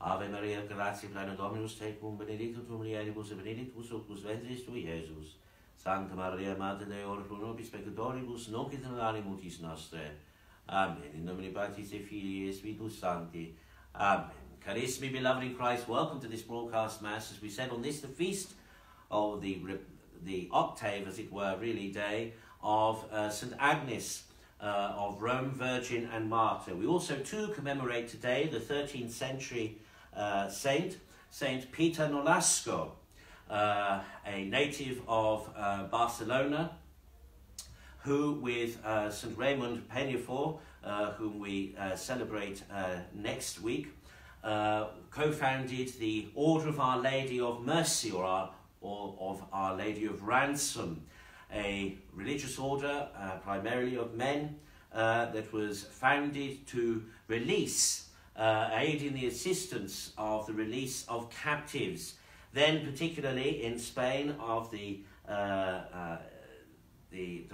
Ave Maria, gratia plena Dominus tecum, benedictus tu mulieribus et benedictus fructus ventris tui, Iesus. Sancta Maria, Mater Dei, ora pro nobis peccatoribus, nunc et in hora mortis nostrae. Amen. In nomine Patris et Filii et Spiritus Sancti. Amen. Carissimi beloved in Christ, welcome to this broadcast Mass. As we said, on this, the feast of the octave, as it were, really, day of St. Agnes of Rome, Virgin and Martyr. We also, too, commemorate today the 13th century saint, Saint Peter Nolasco, a native of Barcelona, who, with St. Raymond Peñafort, whom we celebrate next week, co-founded the Order of Our Lady of Mercy, or of Our Lady of Ransom, a religious order primarily of men that was founded to release, aid in the assistance of the release of captives, then particularly in Spain of the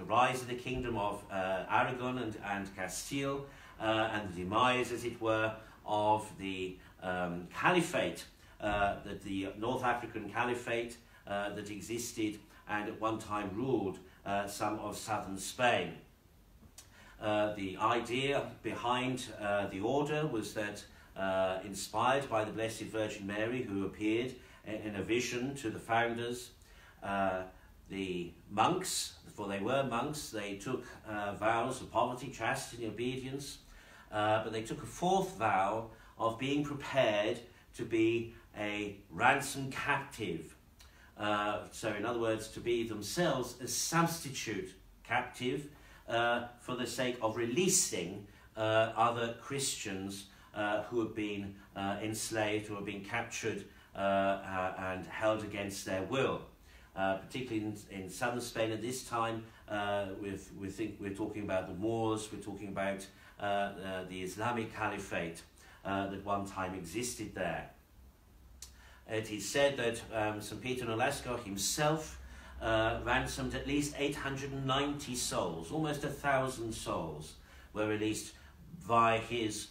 rise of the kingdom of Aragon and Castile, and the demise, as it were, of the caliphate, the North African caliphate that existed and at one time ruled some of southern Spain. The idea behind the order was that, inspired by the Blessed Virgin Mary, who appeared in a vision to the founders, the monks, for they were monks, they took vows of poverty, chastity, and obedience, but they took a fourth vow of being prepared to be a ransom captive. So in other words, to be themselves a substitute captive for the sake of releasing other Christians who have been enslaved, who have been captured and held against their will. Particularly in southern Spain at this time, we're talking about the Moors, we're talking about the Islamic Caliphate that one time existed there. It is said that St. Peter Nolasco himself ransomed at least 890 souls, almost 1,000 souls were released by his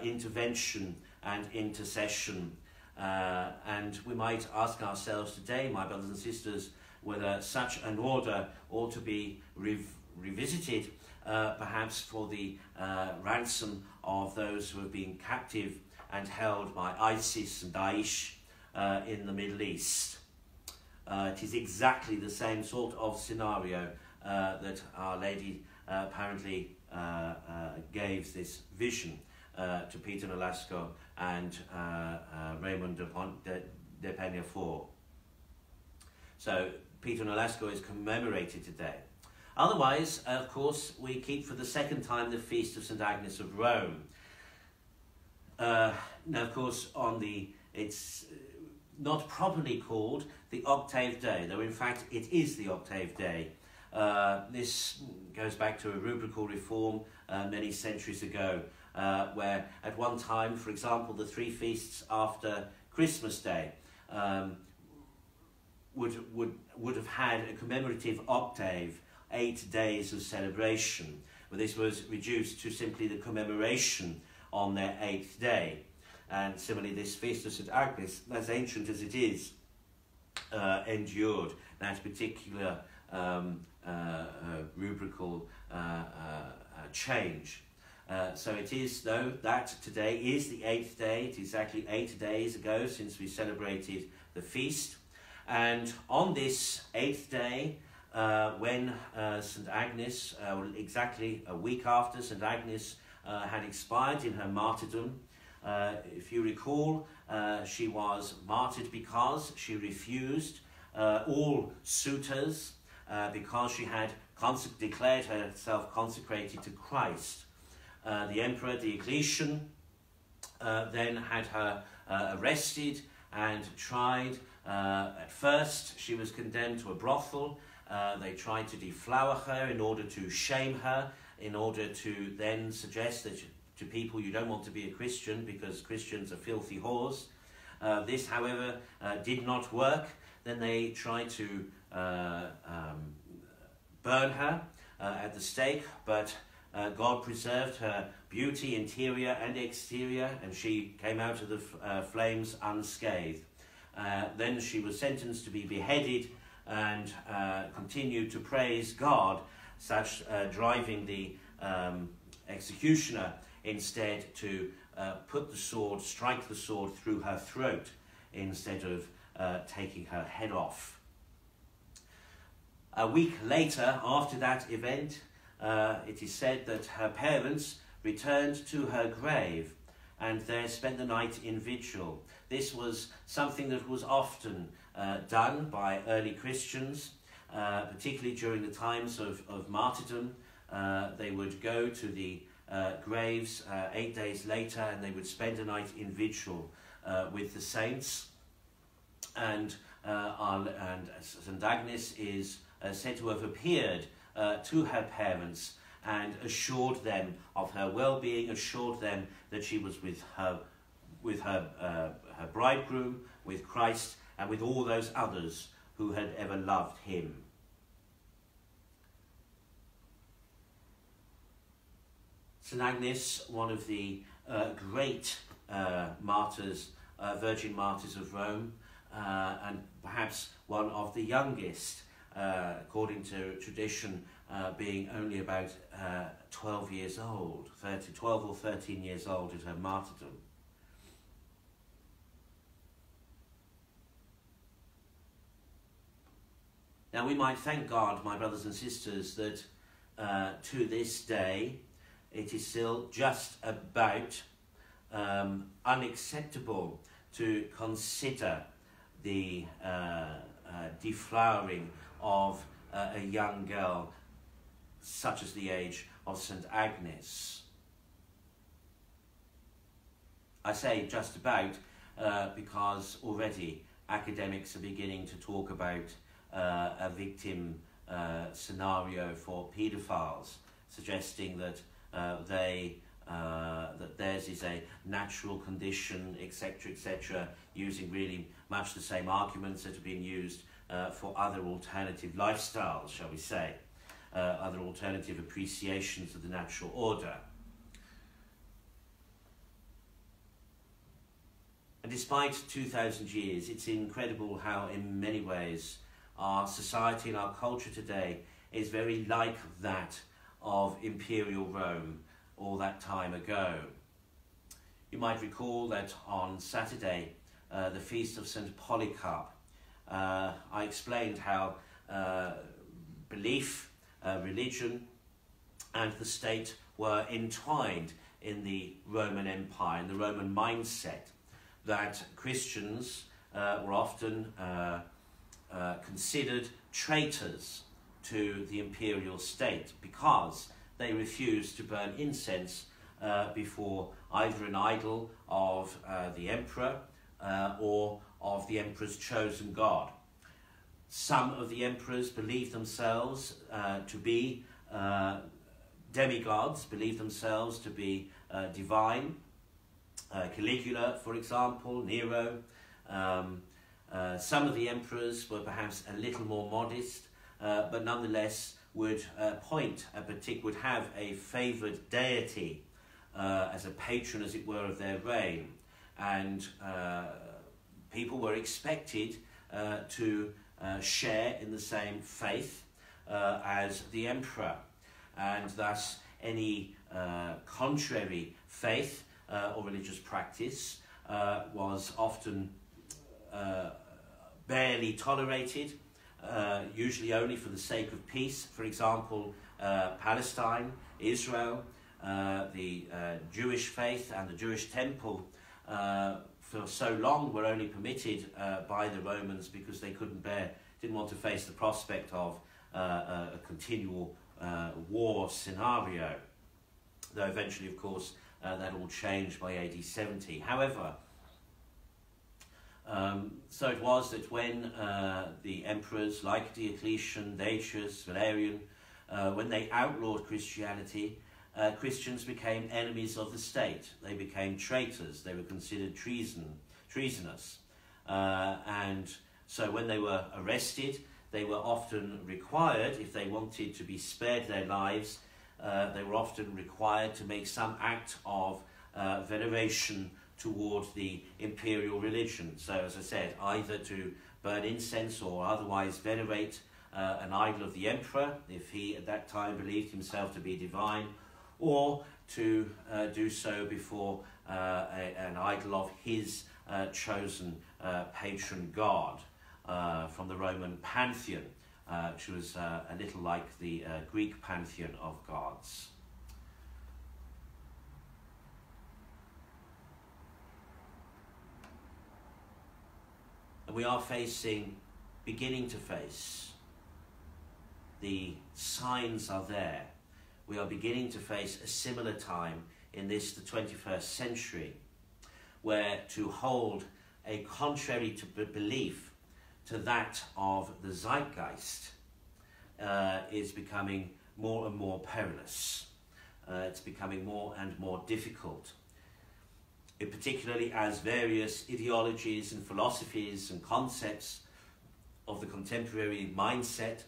intervention and intercession. And we might ask ourselves today, my brothers and sisters, whether such an order ought to be revisited, perhaps for the ransom of those who have been captive and held by ISIS and Daesh in the Middle East. It is exactly the same sort of scenario that Our Lady apparently gave this vision to Peter Nolasco and Raymond de Peñafort. So Peter Nolasco is commemorated today. Otherwise, of course, we keep for the second time the feast of St. Agnes of Rome. Now, of course, it's not properly called the octave day, though in fact it is the octave day. This goes back to a rubrical reform many centuries ago, where at one time, for example, the three feasts after Christmas Day would have had a commemorative octave, 8 days of celebration, but this was reduced to simply the commemoration on their 8th day. And similarly, this feast of St. Agnes, as ancient as it is, endured that particular rubrical change. So it is, though, that today is the 8th day. It's exactly 8 days ago since we celebrated the feast. And on this 8th day, when St. Agnes, exactly a week after St. Agnes had expired in her martyrdom, if you recall, she was martyred because she refused all suitors, because she had declared herself consecrated to Christ. The Emperor Diocletian then had her arrested and tried. At first, she was condemned to a brothel. They tried to deflower her in order to shame her, in order to then suggest that to people, you don't want to be a Christian because Christians are filthy whores. This, however, did not work. Then they tried to burn her at the stake, but God preserved her beauty, interior and exterior, and she came out of the flames unscathed. Then she was sentenced to be beheaded and continued to praise God, such driving the executioner instead to strike the sword through her throat instead of taking her head off. A week later, after that event, it is said that her parents returned to her grave and there spent the night in vigil. This was something that was often done by early Christians, particularly during the times of martyrdom. They would go to the graves 8 days later and they would spend a night in vigil with the saints. And St. Agnes is said to have appeared to her parents and assured them of her well-being, assured them that she was with her bridegroom, with Christ, and with all those others who had ever loved him. St. Agnes, one of the great martyrs, virgin martyrs of Rome, and perhaps one of the youngest, according to tradition, being only about 12 years old, 12 or 13 years old at her martyrdom. Now we might thank God, my brothers and sisters, that to this day it is still just about unacceptable to consider the deflowering of a young girl such as the age of St. Agnes. I say just about because already academics are beginning to talk about a victim scenario for paedophiles, suggesting that that theirs is a natural condition, etc., etc., using really much the same arguments that have been used for other alternative lifestyles, shall we say, other alternative appreciations of the natural order. And despite 2,000 years, it's incredible how in many ways our society and our culture today is very like that of Imperial Rome all that time ago. You might recall that on Saturday, the feast of St. Polycarp, I explained how belief, religion and the state were entwined in the Roman Empire, in the Roman mindset, that Christians were often considered traitors to the imperial state because they refused to burn incense before either an idol of the emperor or of the emperor's chosen god. Some of the emperors believed themselves to be demigods, believed themselves to be divine. Caligula, for example, Nero. Some of the emperors were perhaps a little more modest, but nonetheless would would have a favoured deity as a patron, as it were, of their reign, and people were expected to share in the same faith as the emperor, and thus any contrary faith or religious practice was often barely tolerated, usually only for the sake of peace. For example, Palestine, Israel, the Jewish faith and the Jewish temple for so long were only permitted by the Romans because they didn't want to face the prospect of a continual war scenario, though eventually, of course, that all changed by AD 70. However, so it was that when the emperors like Diocletian, Decius, Valerian, when they outlawed Christianity, Christians became enemies of the state. They became traitors. They were considered treasonous. And so when they were arrested, they were often required, if they wanted to be spared their lives, they were often required to make some act of veneration toward the imperial religion. So, as I said, either to burn incense or otherwise venerate an idol of the emperor, if he at that time believed himself to be divine, or to do so before an idol of his chosen patron god from the Roman pantheon, which was a little like the Greek pantheon of gods. And we are beginning to face, the signs are there. We are beginning to face a similar time in the 21st century, where to hold a contrary to belief to that of the zeitgeist is becoming more and more perilous. It's becoming more and more difficult, particularly as various ideologies and philosophies and concepts of the contemporary mindset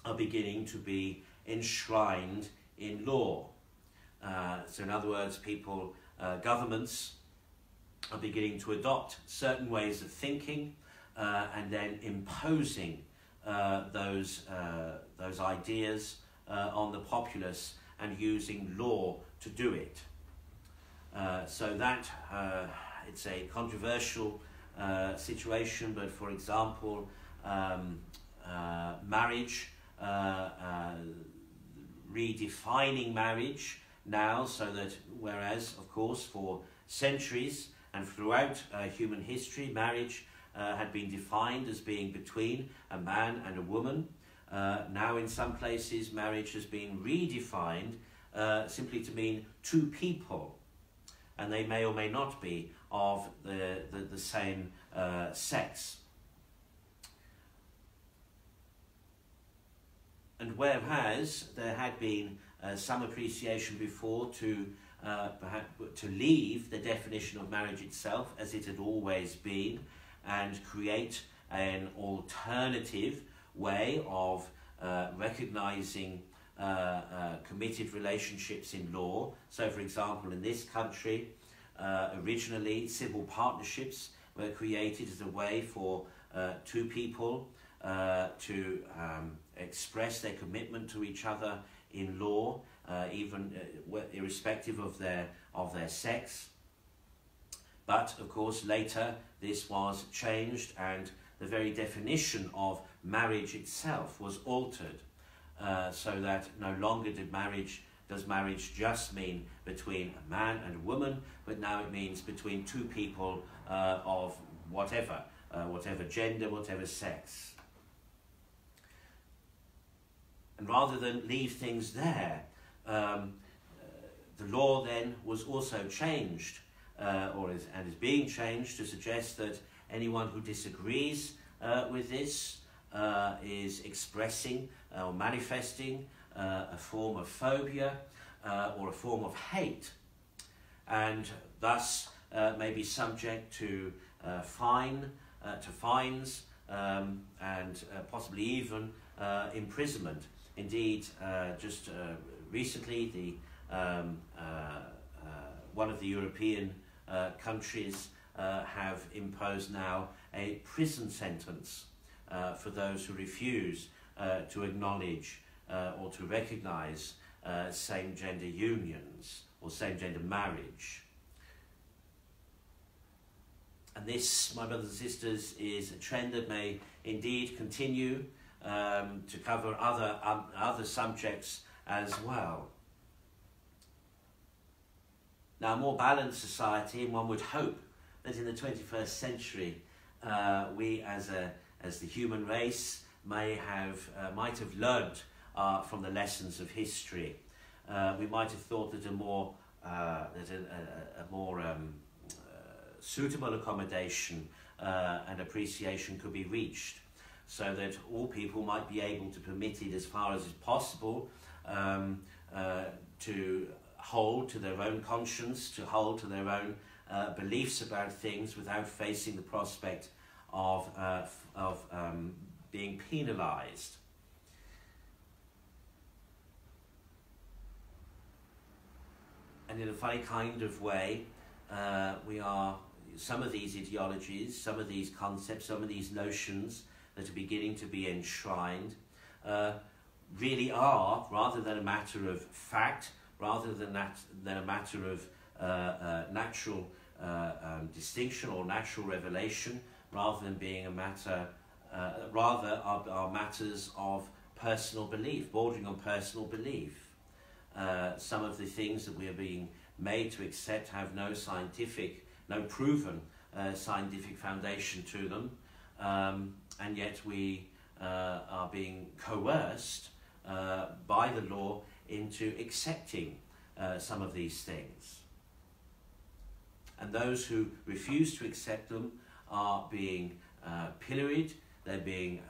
are beginning to be enshrined in law. So in other words, governments are beginning to adopt certain ways of thinking and then imposing those ideas on the populace and using law to do it. So that it's a controversial situation, but for example, marriage, redefining marriage now, so that whereas, of course, for centuries and throughout human history, marriage had been defined as being between a man and a woman, now in some places marriage has been redefined simply to mean two people, and they may or may not be of the same sex. And whereas there had been some appreciation before to perhaps to leave the definition of marriage itself as it had always been and create an alternative way of recognizing committed relationships in law. So, for example, in this country, originally civil partnerships were created as a way for two people to express their commitment to each other in law, even irrespective of their sex. But of course later this was changed, and the very definition of marriage itself was altered, so that no longer does marriage just mean between a man and a woman, but now it means between two people of whatever gender, whatever sex. And rather than leave things there, the law then was also changed, and is being changed to suggest that anyone who disagrees with this is expressing or manifesting a form of phobia or a form of hate, and thus may be subject to fines and possibly even imprisonment. Indeed, just recently, one of the European countries have imposed now a prison sentence for those who refuse to acknowledge or to recognize same-gender unions or same-gender marriage. And this, my brothers and sisters, is a trend that may indeed continue to cover other subjects as well. Now, a more balanced society, and one would hope that in the 21st century, we as the human race might have learnt from the lessons of history. We might have thought that a more suitable accommodation and appreciation could be reached, so that all people might be able to permit it as far as is possible to hold to their own conscience, to hold to their own beliefs about things without facing the prospect of being penalized. and in a funny kind of way, some of these ideologies, some of these concepts, some of these notions that are beginning to be enshrined really are, rather than a matter of fact, rather than a matter of natural distinction or natural revelation, rather than being a matter, rather are matters of personal belief, bordering on personal belief. Some of the things that we are being made to accept have no proven scientific foundation to them, and yet we are being coerced by the law into accepting some of these things. And those who refuse to accept them are being pilloried, they're being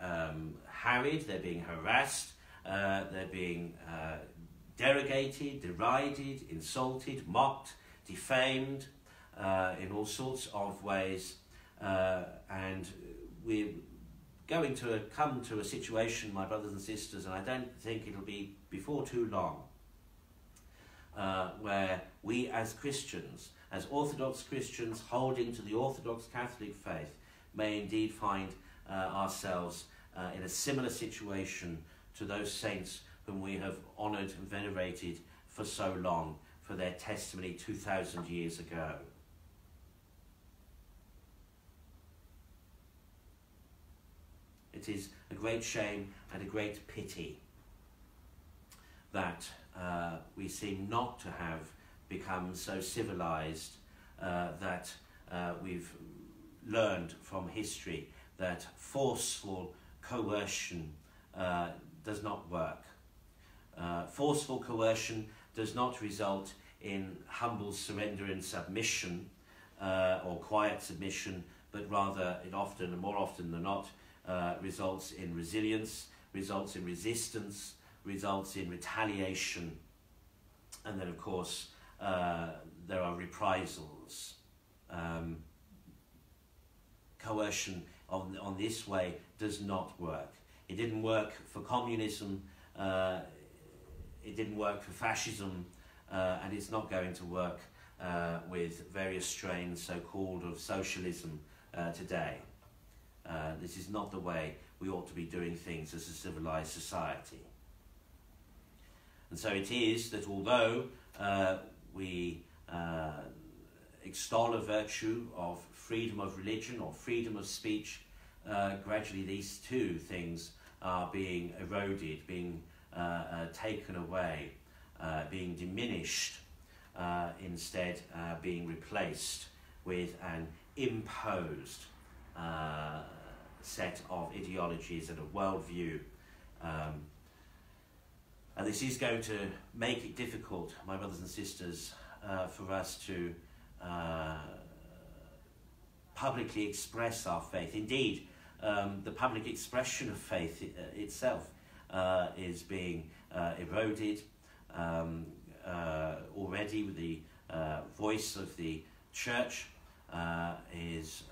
harried, they're being harassed, they're being derogated, derided, insulted, mocked, defamed, in all sorts of ways, and we're going to come to a situation, my brothers and sisters, and I don't think it'll be before too long, where we as Christians, as Orthodox Christians holding to the Orthodox Catholic faith, may indeed find ourselves in a similar situation to those saints whom we have honoured and venerated for so long for their testimony 2,000 years ago. It is a great shame and a great pity that we seem not to have become so civilized that we've learned from history that forceful coercion does not work. Forceful coercion does not result in humble surrender and submission or quiet submission, but rather it often, and more often than not, results in resilience, results in resistance, results in retaliation, and then of course there are reprisals. Coercion on this way does not work. It didn't work for communism, it didn't work for fascism, and it's not going to work with various strains so-called of socialism today. This is not the way we ought to be doing things as a civilized society. And so it is that although we extol a virtue of freedom of religion or freedom of speech, gradually these two things are being eroded, being taken away, being diminished, instead being replaced with an imposed set of ideologies and a worldview. And this is going to make it difficult, my brothers and sisters, for us to publicly express our faith. Indeed, the public expression of faith itself is being eroded already. With the voice of the church is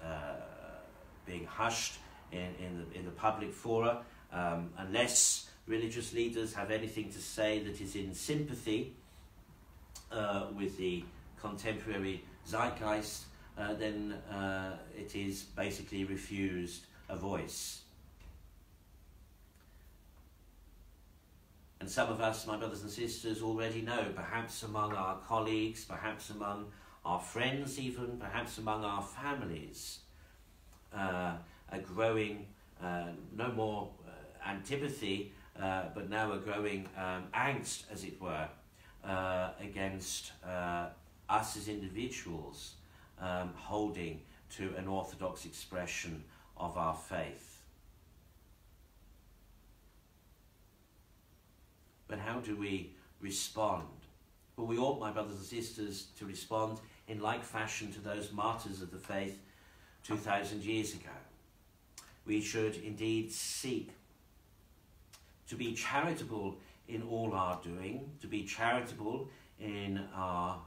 being hushed in the public fora, unless religious leaders have anything to say that is in sympathy with the contemporary zeitgeist, then it is basically refused a voice. And some of us, my brothers and sisters, already know, perhaps among our colleagues, perhaps among our friends even, perhaps among our families, a growing, no more antipathy, but now a growing angst, as it were, against us as individuals holding to an orthodox expression of our faith. But how do we respond? Well, we ought, my brothers and sisters, to respond in like fashion to those martyrs of the faith 2,000 years ago. We should indeed seek to be charitable in all our doing, to be charitable in our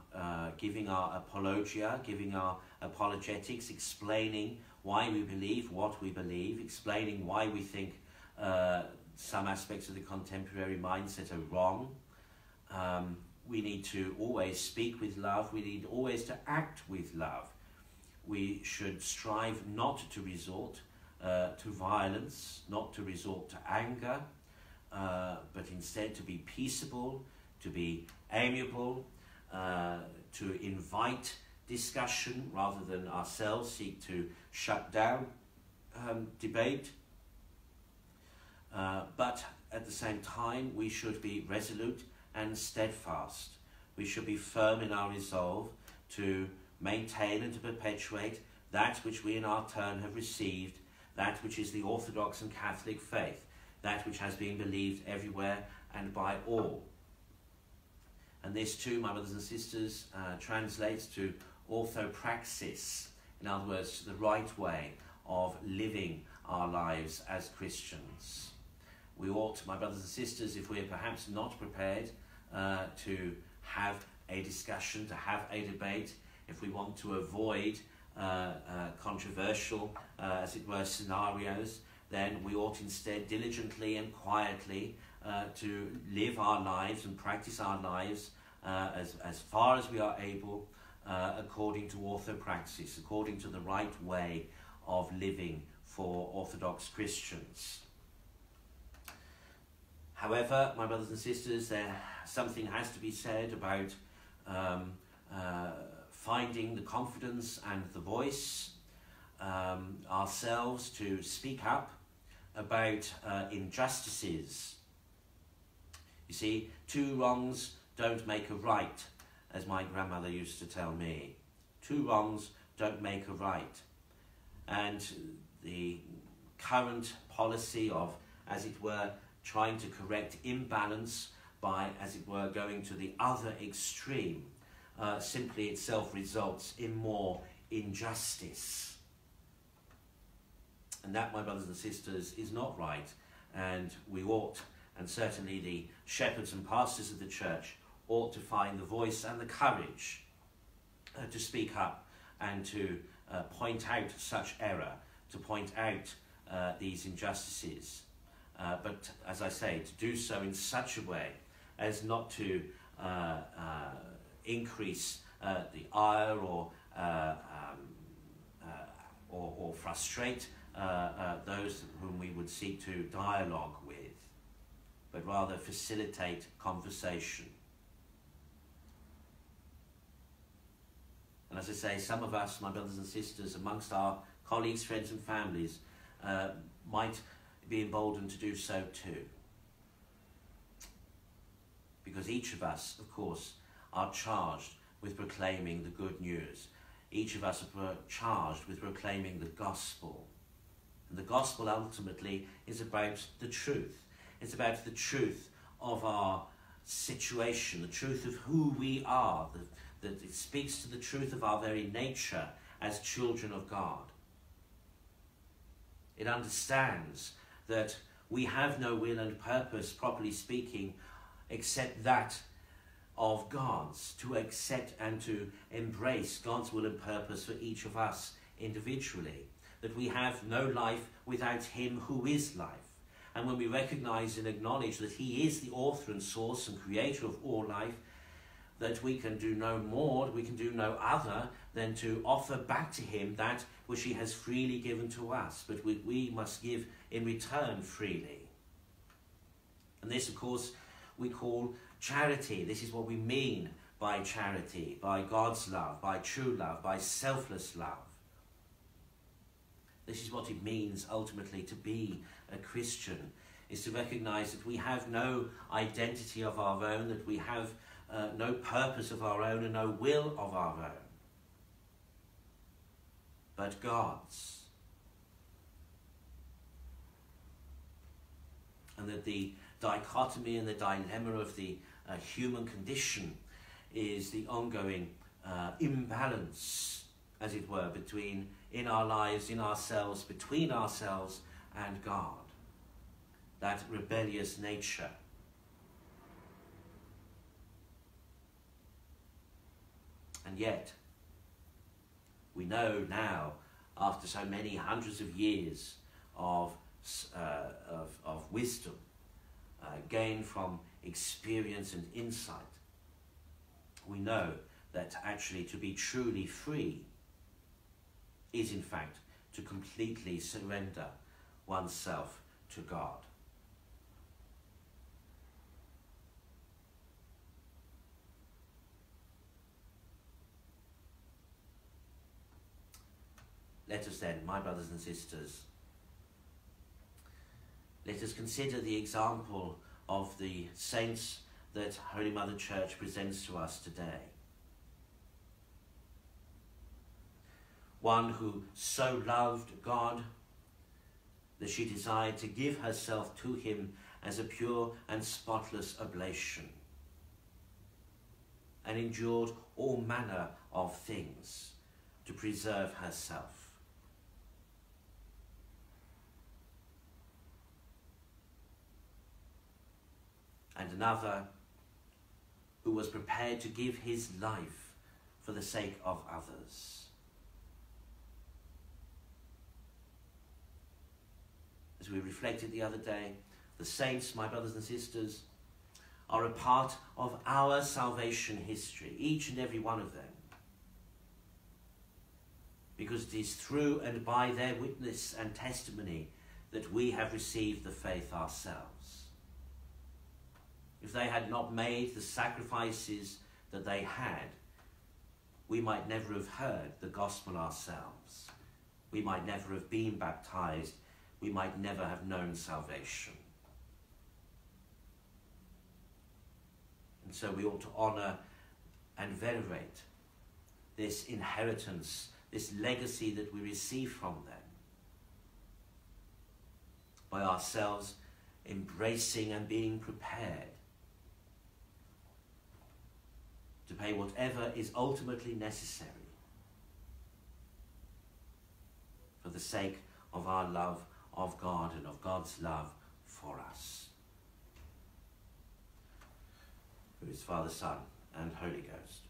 giving our apologia, giving our apologetics, explaining why we believe what we believe, explaining why we think some aspects of the contemporary mindset are wrong, we need to always speak with love. We need always to act with love. We should strive not to resort to violence, not to resort to anger, but instead to be peaceable, to be amiable, to invite discussion rather than ourselves seek to shut down debate. But at the same time, we should be resolute and steadfast. We should be firm in our resolve to maintain and to perpetuate that which we in our turn have received, that which is the Orthodox and Catholic faith, that which has been believed everywhere and by all. And this too, my brothers and sisters, translates to orthopraxis, in other words, the right way of living our lives as Christians. We ought, my brothers and sisters, if we're perhaps not prepared to have a discussion, to have a debate, if we want to avoid controversial, as it were, scenarios, then we ought instead diligently and quietly to live our lives and practice our lives as far as we are able according to orthopraxis, according to the right way of living for Orthodox Christians. However, my brothers and sisters, something has to be said about finding the confidence and the voice ourselves to speak up about injustices. You see, two wrongs don't make a right, as my grandmother used to tell me. Two wrongs don't make a right. And the current policy of, as it were, trying to correct imbalance by, as it were, going to the other extreme, simply itself results in more injustice. And that, my brothers and sisters, is not right. And we ought, and certainly the shepherds and pastors of the church, ought to find the voice and the courage to speak up and to point out such error, to point out these injustices. But, as I say, to do so in such a way as not to increase the ire or frustrate those whom we would seek to dialogue with, but rather facilitate conversation. And as I say, some of us, my brothers and sisters, amongst our colleagues, friends and families, might be emboldened to do so too. Because each of us, of course, are charged with proclaiming the good news. Each of us are charged with proclaiming the gospel. And the gospel ultimately is about the truth. It's about the truth of our situation, the truth of who we are, that it speaks to the truth of our very nature as children of God. It understands that we have no will and purpose, properly speaking, except that of God's, to accept and to embrace God's will and purpose for each of us individually, that we have no life without Him who is life. And when we recognize and acknowledge that He is the author and source and creator of all life, that we can do no more, we can do no other than to offer back to Him that which He has freely given to us, but we must give in return freely. And this, of course, we call charity. This is what we mean by charity, by God's love, by true love, by selfless love. This is what it means ultimately to be a Christian, is to recognize that we have no identity of our own, that we have no purpose of our own and no will of our own, but God's. And that the dichotomy and the dilemma of the human condition is the ongoing imbalance, as it were, between, in our lives, in ourselves, between ourselves and God. That rebellious nature. And yet, we know now, after so many hundreds of years of wisdom, gained from experience and insight, we know that actually to be truly free is in fact to completely surrender oneself to God. Let us then, my brothers and sisters, let us consider the example of the saints that Holy Mother Church presents to us today. One who so loved God that she desired to give herself to him as a pure and spotless oblation, and endured all manner of things to preserve herself. And another who was prepared to give his life for the sake of others. As we reflected the other day, the saints, my brothers and sisters, are a part of our salvation history, each and every one of them. Because it is through and by their witness and testimony that we have received the faith ourselves. If they had not made the sacrifices that they had, we might never have heard the gospel ourselves. We might never have been baptized. We might never have known salvation. And so we ought to honour and venerate this inheritance, this legacy that we receive from them, by ourselves embracing and being prepared to pay whatever is ultimately necessary for the sake of our love of God and of God's love for us. Who is Father, Son, and Holy Ghost.